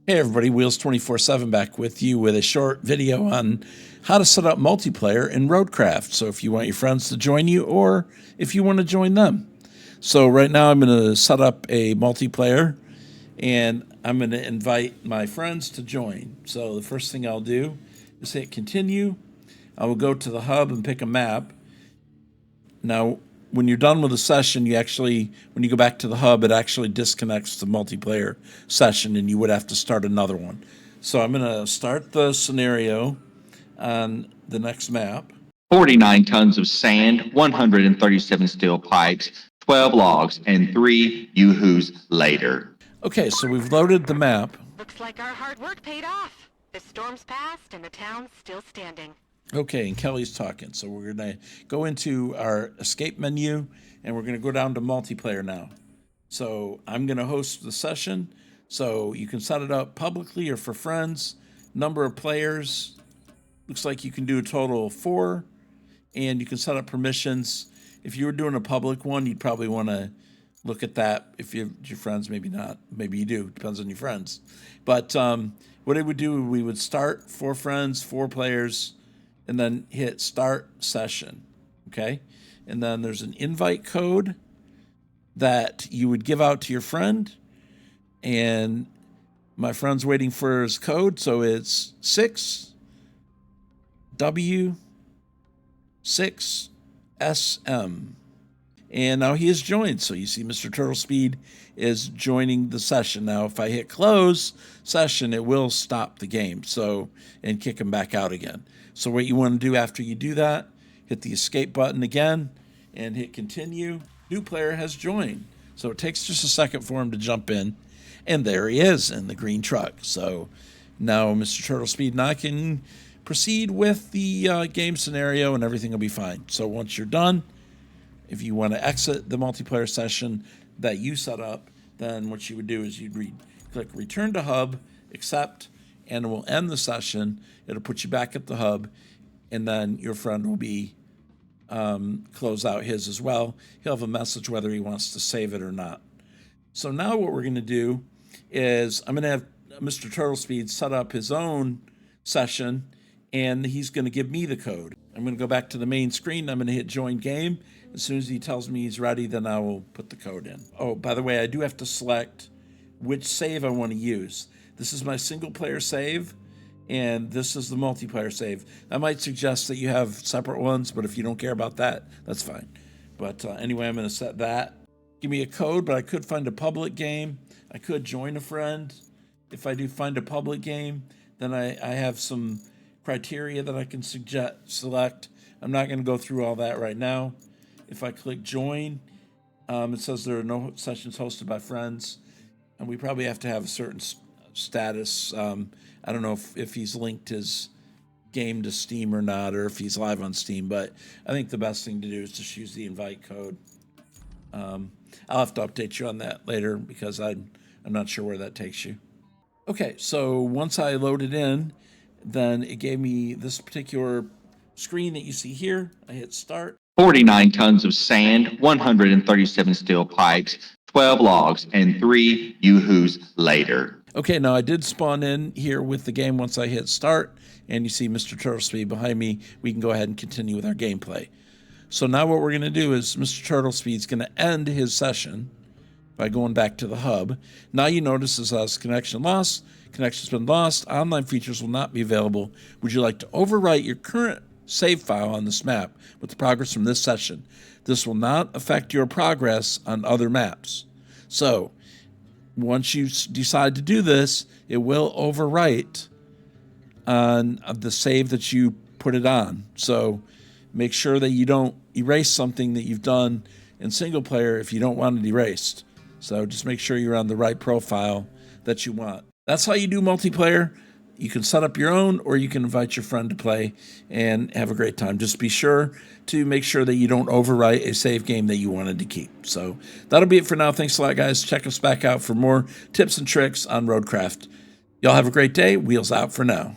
Hey everybody, Wheels 24/7 back with you with a short video on how to set up multiplayer in RoadCraft. So if you want your friends to join you or if you want to join them. So right now I'm going to set up a multiplayer and I'm going to invite my friends to join. So the first thing I'll do is hit continue. I will go to the hub and pick a map. Now, when you're done with a session, when you go back to the hub, it actually disconnects the multiplayer session and you would have to start another one. So I'm going to start the scenario on the next map. 49 tons of sand, 137 steel pipes, 12 logs, and 3 yoo-hoos later. Okay, so we've loaded the map. Looks like our hard work paid off. The storm's passed and the town's still standing. Okay, and Kelly's talking. So we're going to go into our escape menu and we're going to go down to multiplayer now. So I'm going to host the session. So you can set it up publicly or for friends. Number of players. Looks like you can do a total of 4. And you can set up permissions. If you were doing a public one, you'd probably want to look at that. If you have your friends, maybe not. Maybe you do. Depends on your friends. But what it would do, we would start 4 friends, 4 players, and then hit start session, okay? And then there's an invite code that you would give out to your friend, and my friend's waiting for his code, so it's 6W6SM. And now he is joined, so you see Mr. Turtle Speed is joining the session. Now, if I hit close session, it will stop the game, and kick him back out again. So what you want to do after you do that, hit the escape button again and hit continue. New player has joined. So it takes just a second for him to jump in. And there he is in the green truck. So now Mr. Turtle Speed and I can proceed with the game scenario and everything will be fine. So once you're done, if you want to exit the multiplayer session that you set up, then what you would do is you'd click return to hub, accept, and it will end the session. It'll put you back at the hub, and then your friend will be close out his as well. He'll have a message whether he wants to save it or not. So now what we're going to do is I'm going to have Mr. Turtle Speed set up his own session, and he's going to give me the code. I'm going to go back to the main screen. I'm going to hit join game. As soon as he tells me he's ready, then I will put the code in. Oh, by the way, I do have to select which save I want to use. This is my single player save, and this is the multiplayer save. I might suggest that you have separate ones, but if you don't care about that, that's fine. But anyway, I'm going to set that. Give me a code, but I could find a public game. I could join a friend. If I do find a public game, then I have some criteria that I can select. I'm not going to go through all that right now. If I click join, it says there are no sessions hosted by friends, and we probably have to have a certain status. I don't know if he's linked his game to Steam or not, or if he's live on Steam, but I think the best thing to do is just use the invite code. I'll have to update you on that later because I'm not sure where that takes you. Okay, so once I loaded in, then it gave me this particular screen that you see here. I hit start. 49 tons of sand, 137 steel pipes, 12 logs, and 3 yoo-hoos later. Okay, now I did spawn in here with the game once I hit start, and you see Mr. Turtle Speed behind me. We can go ahead and continue with our gameplay. So now what we're going to do is Mr. Turtle Speed's going to end his session by going back to the hub. Now you notice it says connection lost, connection's been lost, online features will not be available. Would you like to overwrite your current save file on this map with the progress from this session? This will not affect your progress on other maps. So once you decide to do this, it will overwrite on the save that you put it on. So make sure that you don't erase something that you've done in single player if you don't want it erased. So just make sure you're on the right profile that you want. That's how you do multiplayer. You can set up your own, or you can invite your friend to play and have a great time. Just be sure to make sure that you don't overwrite a save game that you wanted to keep. So that'll be it for now. Thanks a lot, guys. Check us back out for more tips and tricks on RoadCraft. Y'all have a great day. Wheels out for now.